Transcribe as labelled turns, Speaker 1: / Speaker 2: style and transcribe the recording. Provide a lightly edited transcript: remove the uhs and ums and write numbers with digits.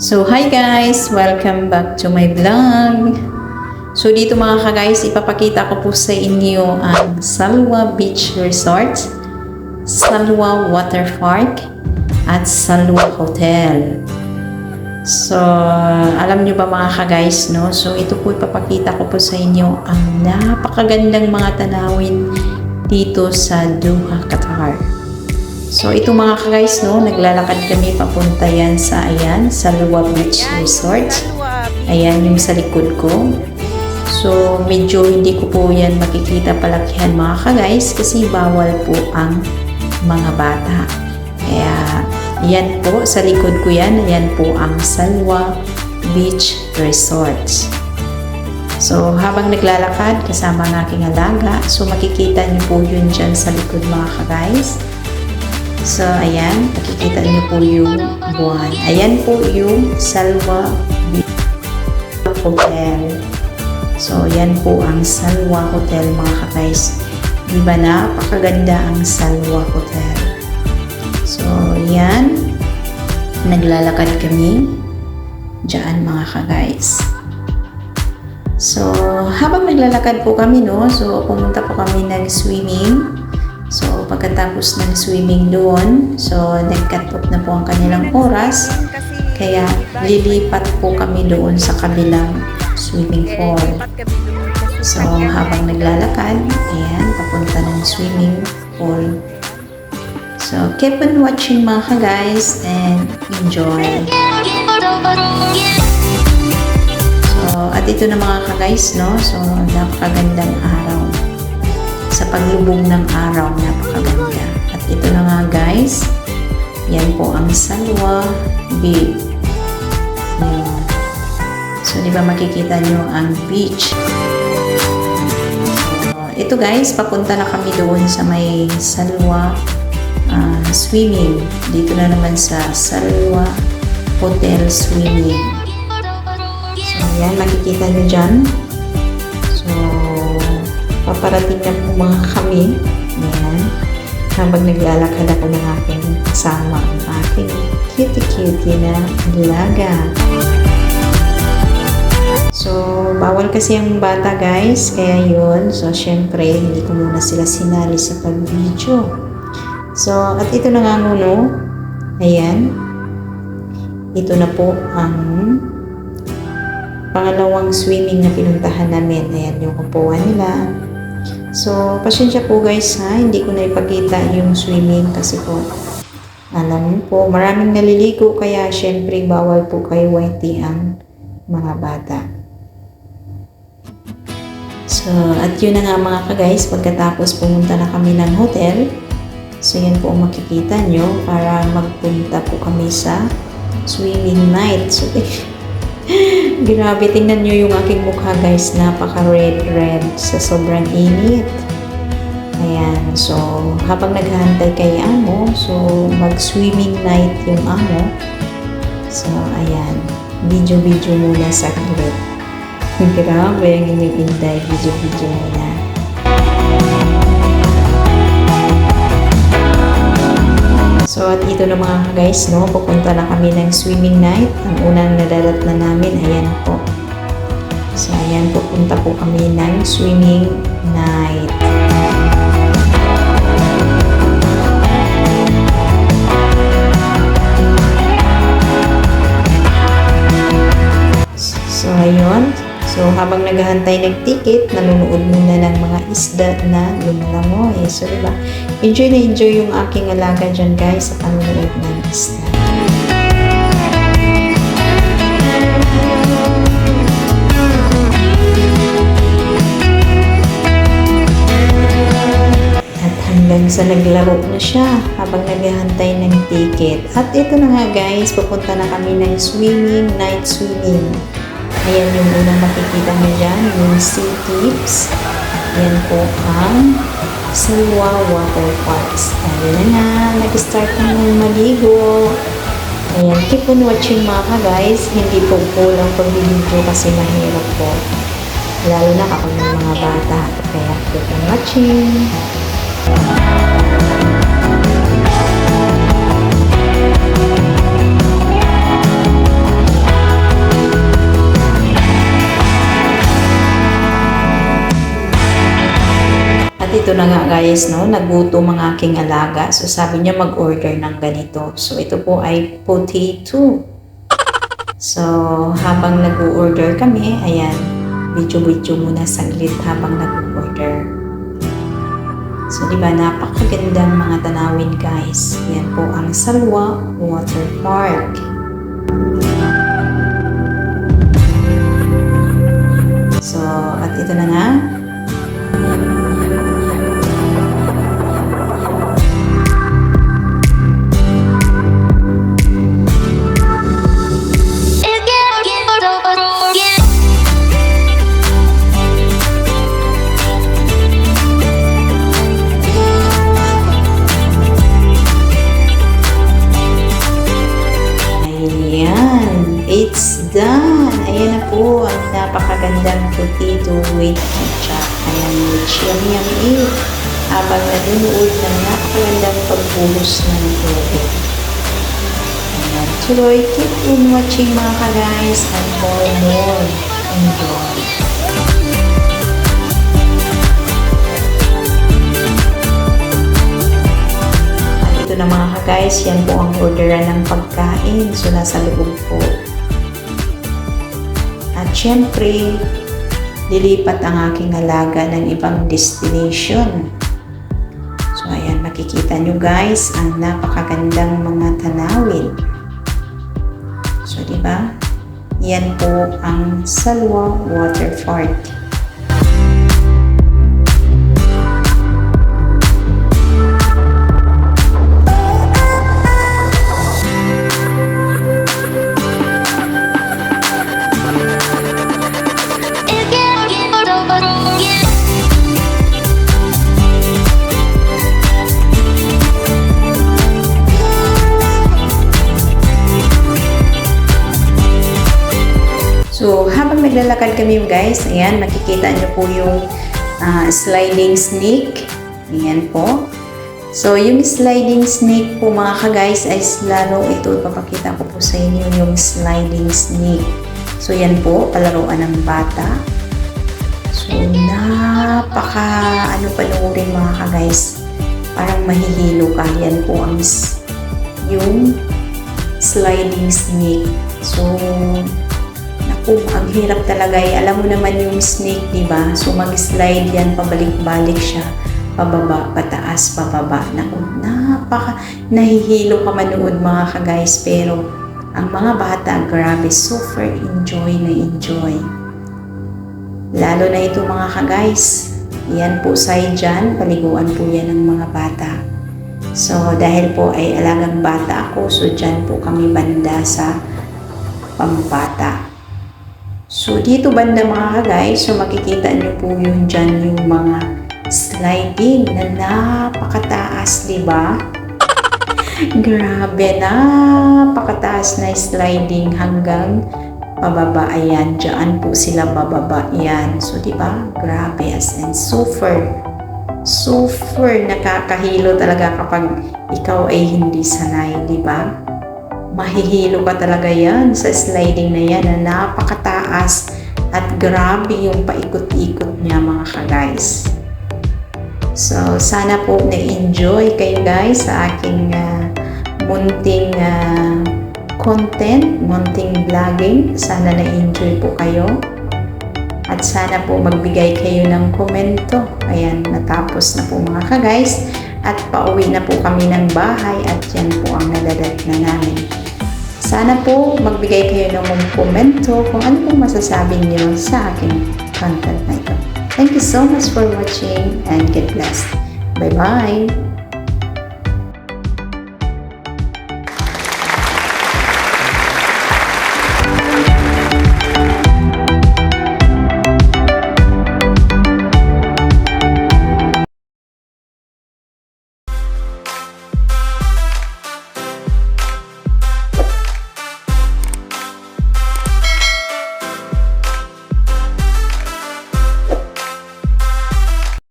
Speaker 1: So, hi guys! Welcome back to my vlog. So, dito mga ka-guys, ipapakita ko po sa inyo ang Salwa Beach Resort, Salwa Water Park, at Salwa Hotel. So, alam nyo ba mga ka-guys, no? So, ito po ipapakita ko po sa inyo ang napakagandang mga tanawin dito sa Doha, Qatar. So, ito mga ka-guys, no, naglalakad kami papunta yan sa, Salwa Beach Resort. Ayan, yung sa likod ko. So, medyo hindi ko po yan makikita palakihan mga ka-guys kasi bawal po ang mga bata. Kaya, yan po, sa likod ko yan, ayan po ang Salwa Beach Resort. So, habang naglalakad kasama ng aking alaga, so makikita niyo po yun dyan sa likod mga ka-guys. So, ayan, nakikita niyo po yung buwan. Ayan po yung Salwa Hotel. So, ayan po ang Salwa Hotel mga ka-guys. Diba napakaganda ang Salwa Hotel. So, ayan. Naglalakad kami dyan mga ka-guys. So, habang naglalakad po kami, no, so pumunta po kami nag-swimming. So, pagkatapos ng swimming doon, so, nag-cut off na po ang kanilang oras. Kaya, lilipat po kami doon sa kabilang swimming pool. So, habang naglalakad, ayan, papunta ng swimming pool. So, keep on watching mga ka-guys and enjoy. So, at ito na mga ka-guys, no? So, napakagandang araw. Sa paglubog ng araw, napakaganda. At ito na nga guys, yan po ang Salwa Beach. Ayan. So, di ba makikita nyo ang beach? So, ito guys, papunta na kami doon sa may Salwa swimming. Dito na naman sa Salwa Hotel Swimming. So, yan, makikita nyo dyan. So, paparating na po mga kami. Ayan. Habang naglalakad ako ng aking kasama, ang aking cutie-cutie na alaga. So, bawal kasi ang bata guys. Kaya yun. So, syempre, hindi ko muna sila sinali sa pag-video. So, at ito na nga muna. Ayan. Ito na po ang pangalawang swimming na pinuntahan namin. Ayan yung upuan nila. So, pasensya po guys ha, hindi ko na ipakita yung swimming kasi po, alam mo po, maraming naliligo kaya syempre bawal po kay whitey ang mga bata. So, at yun na nga mga ka-guys, pagkatapos pumunta na kami ng hotel, so yan po makikita nyo para magpunta po kami sa swimming night. So, grabe, tingnan nyo yung aking mukha guys, napaka red sa sobrang init. Ayan, so habang naghahantay kay amo, so mag swimming night yung amo. So ayan, video muna sa saglit. Grabe, ang inyong inday, video muna. So, at ito na mga guys, no, pupunta na kami ng swimming night. Ang unang nadalat na namin, ayan po. So, ayan, pupunta po kami ng swimming night. So, ayun. So, habang naghahantay ng ticket, nanonood muna ng mga isda na lumalangoy. So, diba? Enjoy na enjoy yung aking alaga dyan, guys, sa panonood ng isda. At hanggang sa naglaro na siya habang naghahantay ng ticket. At ito na nga, guys, pupunta na kami ng swimming, night swimming. Ayan yung unang makikita nyo dyan, yung sea tips. Ayan po ang Salwa Water Parks. Ayan na nga, nag-start na ng maligo. Ayan, keep on watching mga guys. Hindi po kulang pag-video kasi mahirap po. Lalo na kapag ng mga bata. Kaya keep on watching. ito na nga guys, no, nagutom ang aking alaga. So sabi niya mag-order ng ganito. So ito po ay potato. So habang nag-order kami, ayan, video muna saglit habang nag-order. So diba, napakagandang mga tanawin guys. Yan po ang Salwa Water Park. So at ito na nga. It's done! Ayan na po ang napakagandang potato with ketchup. Ayan, which yummy. Habang nanunood ng napakagandang pagbuhos ng tubig. Ayan, tuloy, keep on watching mga ka-guys and for more. Enjoy! Ito na mga ka-guys, yan po ang orderan ng pagkain. So, nasa loob po. At syempre, lilipat ang aking alaga ng ibang destination. So, ayan, makikita nyo guys, ang napakagandang mga tanawin. So, diba? Yan po ang Salwa Water Park. So, habang naglalakad kami guys, ayan, makikita nyo po yung sliding snake. Ayan po. So, yung sliding snake po mga ka-guys ay lalo ito, papakita ko po sa inyo yung sliding snake. So, yan po, palaruan ng bata. So, panoorin mga ka-guys. Parang mahihilo ka. Yan po yung sliding snake. So, ang hirap talaga eh. Alam mo naman yung snake, di ba? So mag-slide yan, pabalik-balik siya, pababa, pataas, pababa. Nahihilo ka manood mga ka-guys, pero ang mga bata, grabe, super enjoy na enjoy. Lalo na ito mga ka-guys. Yan po side dyan, paliguan po yan ng mga bata. So dahil po ay alagang bata ako, so dyan po kami banda sa pambata. So, dito banda mga guys, so makikita nyo po yung dyan yung mga sliding na napakataas, diba? Grabe, napakataas na sliding hanggang pababa. Ayan, dyan po sila bababa. Ayan, so diba? Grabe, as in super nakakahilo talaga kapag ikaw ay hindi sanay, diba? Mahihilo ka talaga yan sa sliding na yan na napakataas at grabe yung paikot-ikot niya mga ka-guys. So, sana po na-enjoy kayo guys sa aking munting content, munting vlogging. Sana na-enjoy po kayo. At sana po magbigay kayo ng komento. Ayan, natapos na po mga ka-guys. At pauwi na po kami ng bahay at yan po ang nadadat na namin. Sana po magbigay kayo ng komento kung ano pong masasabi niyo sa aking content na ito. Thank you so much for watching and get blessed. Bye-bye!